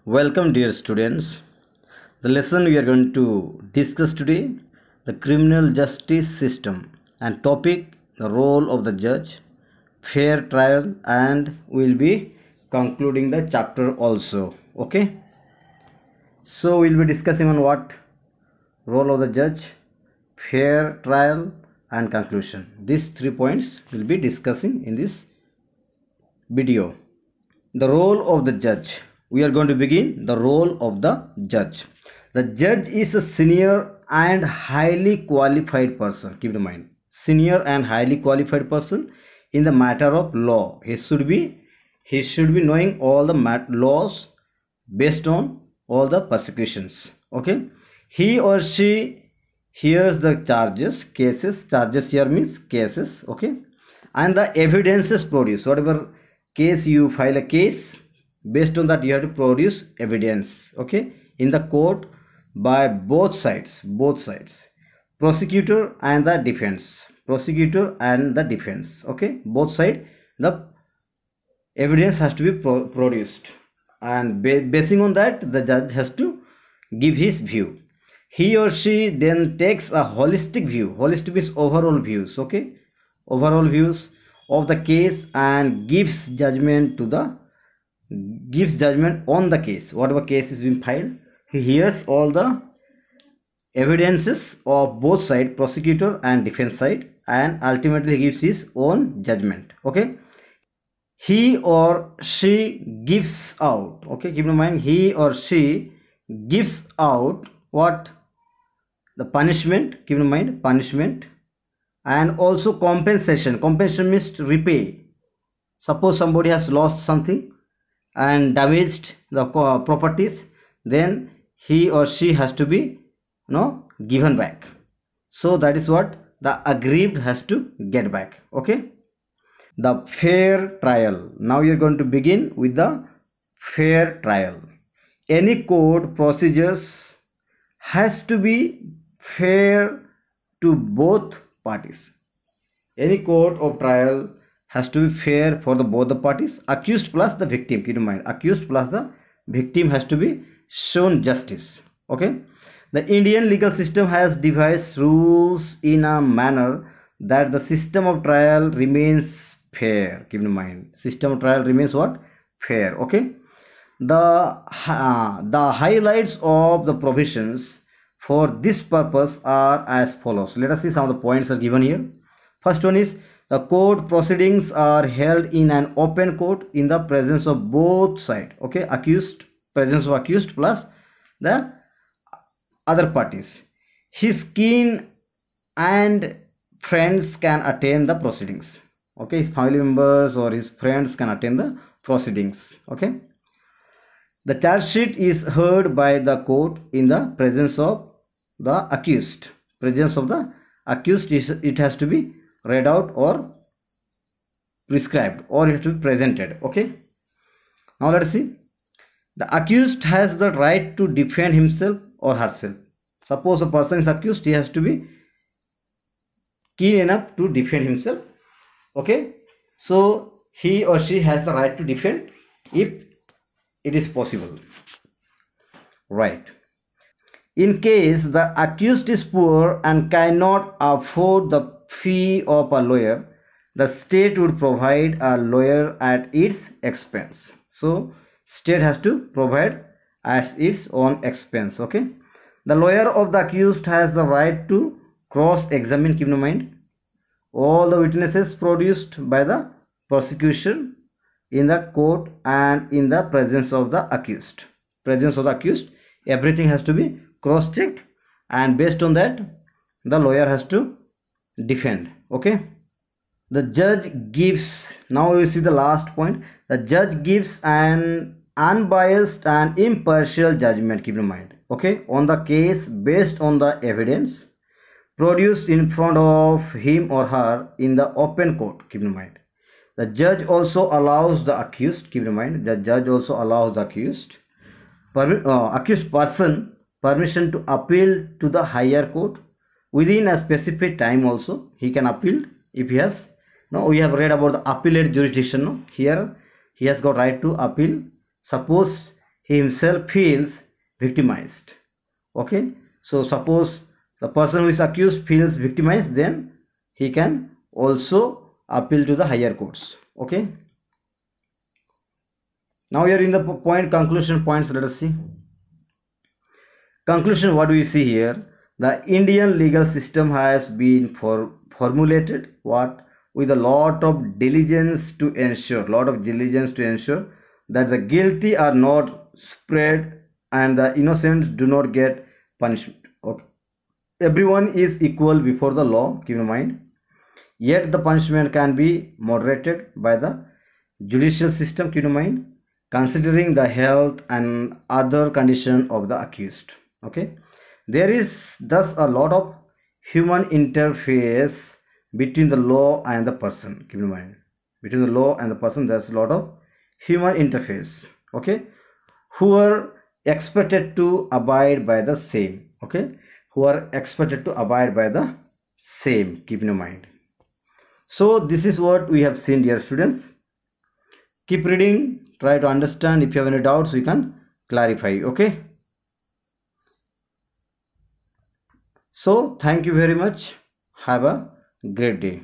Welcome, dear students. The lesson we are going to discuss today, the criminal justice system, and topic, the role of the judge, fair trial, and we'll be concluding the chapter also. Okay. So we'll be discussing on what role of the judge, fair trial, and conclusion. These 3 points we'll be discussing in this video. The role of the judge. We are going to begin the role of the judge. The judge is a senior and highly qualified person. Keep in mind, senior and highly qualified person in the matter of law. He should be knowing all the laws based on all the persecutions. Okay, he or she hears the cases. Charges here means cases. Okay, and the evidences produced. Whatever case you file a case, based on that you have to produce evidence, okay, in the court by both sides, prosecutor and the defense, okay, both sides the evidence has to be produced, and basing on that the judge has to give his view. He or she then takes a holistic view. Holistic means overall views, okay, overall views of the case and gives judgment on the case. Whatever case is being filed, he hears all the evidences of both sides, prosecutor and defense side, and ultimately gives his own judgment. Okay, he or she gives out, okay, keep in mind, he or she gives out what? The punishment. Keep in mind, punishment, and also compensation. Compensation means to repay. Suppose somebody has lost something and damaged the properties, then he or she has to be given back. So that is what the aggrieved has to get back. Okay, the fair trial. Now you are going to begin with the fair trial. Any court procedures has to be fair to both parties. Any court of trial has to be fair for both the parties, accused plus the victim. Keep in mind, accused plus the victim has to be shown justice. Okay, the Indian legal system has devised rules in a manner that the system of trial remains fair. Keep in mind, system of trial remains what? Fair. Okay, the highlights of the provisions for this purpose are as follows. Let us see some of the points are given here. First one is, the court proceedings are held in an open court in the presence of both sides. Okay, presence of accused plus the other parties. His kin and friends can attend the proceedings. Okay, his family members or his friends can attend the proceedings. Okay, the charge sheet is heard by the court in the presence of the accused. Presence of the accused, it has to be read out or prescribed, or it has to be presented. Okay, now let us see. The accused has the right to defend himself or herself. Suppose a person is accused, he has to be keen enough to defend himself. Okay, so he or she has the right to defend if it is possible. Right. In case the accused is poor and cannot afford the fee of a lawyer, the state would provide a lawyer at its expense. So state has to provide at its own expense. Okay, the lawyer of the accused has the right to cross-examine. Keep in mind, all the witnesses produced by the prosecution in the court and in the presence of the accused. Everything has to be cross-checked, and based on that the lawyer has to defend. Okay, the judge gives, now you see the last point, the judge gives an unbiased and impartial judgment. Keep in mind, okay, on the case based on the evidence produced in front of him or her in the open court. Keep in mind, the judge also allows the accused, keep in mind, the judge also allows the accused person permission to appeal to the higher court within a specific time. Also he can appeal if he has. Now we have read about the appellate jurisdiction. Here he has got right to appeal. Suppose he himself feels victimized. Okay, so suppose the person who is accused feels victimized, then he can also appeal to the higher courts. Okay, now we are in the point conclusion points. Let us see. Conclusion, what do we see here? The Indian legal system has been formulated what with a lot of diligence to ensure that the guilty are not spread and the innocent do not get punishment. Okay, everyone is equal before the law, keep in mind, yet the punishment can be moderated by the judicial system, keep in mind, considering the health and other condition of the accused. Okay, there is thus a lot of human interface between the law and the person, keep in mind, between the law and the person there's a lot of human interface. Okay, who are expected to abide by the same. Okay, who are expected to abide by the same, keep in mind. So this is what we have seen, dear students. Keep reading, try to understand. If you have any doubts, we can clarify. Okay, so thank you very much. Have a great day.